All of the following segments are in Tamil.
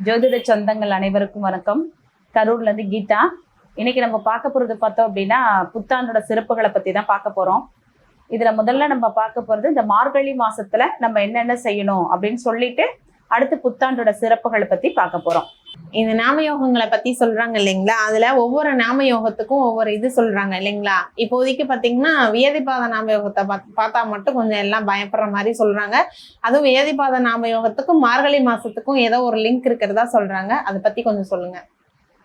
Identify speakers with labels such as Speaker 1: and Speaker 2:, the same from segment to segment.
Speaker 1: ஜோதிட சொந்தங்கள் அனைவருக்கும் வணக்கம். கரூர்ல இருந்து கீதா. இன்னைக்கு நம்ம பார்க்க போறது பார்த்தோம் அப்படின்னா புத்தாண்டோட சிறப்புகளை பத்தி தான் பார்க்க போறோம். இதுல முதல்ல நம்ம பார்க்க போறது இந்த மார்கழி மாசத்துல நம்ம என்னென்ன செய்யணும் அப்படின்னு சொல்லிட்டு அடுத்து புத்தாண்டோட சிறப்புகளை பத்தி பார்க்க போறோம்.
Speaker 2: இந்த நாமயோகங்களை பத்தி சொல்றாங்க இல்லைங்களா, அதுல ஒவ்வொரு நாமயோகத்துக்கும் ஒவ்வொரு இது சொல்றாங்க இல்லைங்களா. இப்போதைக்கு பாத்தீங்கன்னா வியாதிபாத நாமயோகத்தை பார்த்தா மட்டும் கொஞ்சம் எல்லாம் பயப்படுற மாதிரி சொல்றாங்க. அதுவும் வியாதிபாத நாமயோகத்துக்கும் மார்கழி மாசத்துக்கும் ஏதோ ஒரு லிங்க் இருக்கிறதா சொல்றாங்க. அதை பத்தி கொஞ்சம் சொல்லுங்க.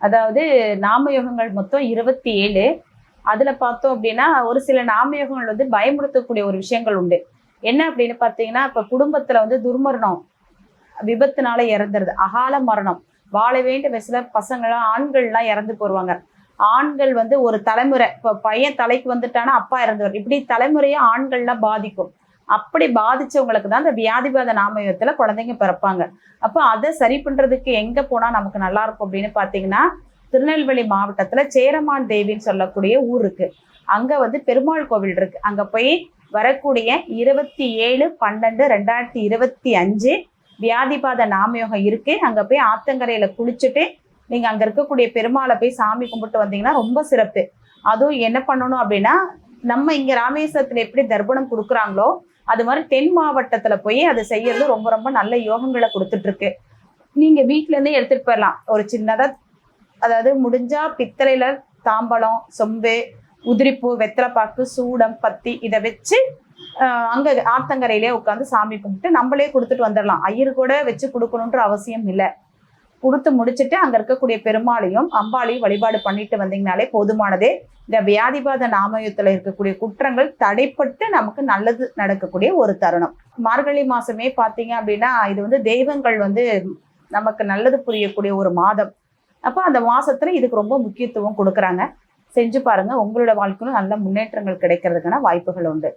Speaker 1: அதாவது நாமயோகங்கள் மொத்தம் 27. அதுல பார்த்தோம் அப்படின்னா ஒரு சில நாமயோகங்கள் வந்து பயமுறுத்தக்கூடிய ஒரு விஷயங்கள் உண்டு. என்ன அப்படின்னு பார்த்தீங்கன்னா, இப்ப குடும்பத்துல வந்து துர்மரணம், விபத்துனால இறந்துருது, அகால மரணம், வாழ வேண்டிய வயசுல பசங்களாம் ஆண்கள்லாம் இறந்து போடுவாங்க. ஆண்கள் வந்து ஒரு தலைமுறை, இப்ப பையன் தலைக்கு வந்துட்டானா அப்பா இறந்துவார், இப்படி தலைமுறையா ஆண்கள்லாம் பாதிக்கும். அப்படி பாதிச்சவங்களுக்கு தான் இந்த வியாதிபாத நாமயோகத்துல குழந்தைங்க பிறப்பாங்க. அப்போ அதை சரி பண்றதுக்கு எங்க போனா நமக்கு நல்லா இருக்கும் அப்படின்னு பாத்தீங்கன்னா, திருநெல்வேலி மாவட்டத்துல சேரமான் தேவின்னு சொல்லக்கூடிய ஊர் இருக்கு. அங்க வந்து பெருமாள் கோவில் இருக்கு. அங்க போய் வரக்கூடிய 27/12/2025 வியாதிபாத நாமயோகம் இருக்கு. அங்க போய் ஆத்தங்கரையில குளிச்சுட்டு நீங்க அங்க இருக்கக்கூடிய பெருமாளை போய் சாமி கும்பிட்டு வந்தீங்கன்னா ரொம்ப சிறப்பு. அதுவும் என்ன பண்ணணும் அப்படின்னா, நம்ம இங்க ராமேஸ்வரத்துல எப்படி தர்ப்பணம் கொடுக்குறாங்களோ அது மாதிரி தென் மாவட்டத்துல போய் அதை செய்யறது ரொம்ப ரொம்ப நல்ல யோகங்களை கொடுத்துட்டு இருக்கு. நீங்க வீட்டுல இருந்தே எடுத்துட்டு போயிடலாம். ஒரு சின்னதா, அதாவது முடிஞ்சா பித்தளையில தாம்பலம், சொம்பு, உதிரிப்பூ, வெத்தலைப்பாக்கு, சூடம், பத்தி இதை வச்சு அங்க ஆத்தங்கரையிலே உட்காந்து சாமி கும்பிட்டு நம்மளே கொடுத்துட்டு வந்துடலாம். ஐயரு கூட வச்சு கொடுக்கணுன்ற அவசியம் இல்லை. கொடுத்து முடிச்சுட்டு அங்க இருக்கக்கூடிய பெருமாளையும் அம்பாளையும் வழிபாடு பண்ணிட்டு வந்தீங்கனாலே போதுமானதே. இந்த வியாதிபாத நாமயத்துல இருக்கக்கூடிய குற்றங்கள் தடைப்பட்டு நமக்கு நல்லது நடக்கக்கூடிய ஒரு தருணம். மார்கழி மாசமே பாத்தீங்க அப்படின்னா இது வந்து தெய்வங்கள் வந்து நமக்கு நல்லது புரியக்கூடிய ஒரு மாதம். அப்போ அந்த மாசத்துல இதுக்கு ரொம்ப முக்கியத்துவம் கொடுக்குறாங்க. செஞ்சு பாருங்க, உங்களோட வாழ்க்கையிலும் நல்ல முன்னேற்றங்கள் கிடைக்கிறதுக்கான வாய்ப்புகள் உண்டு.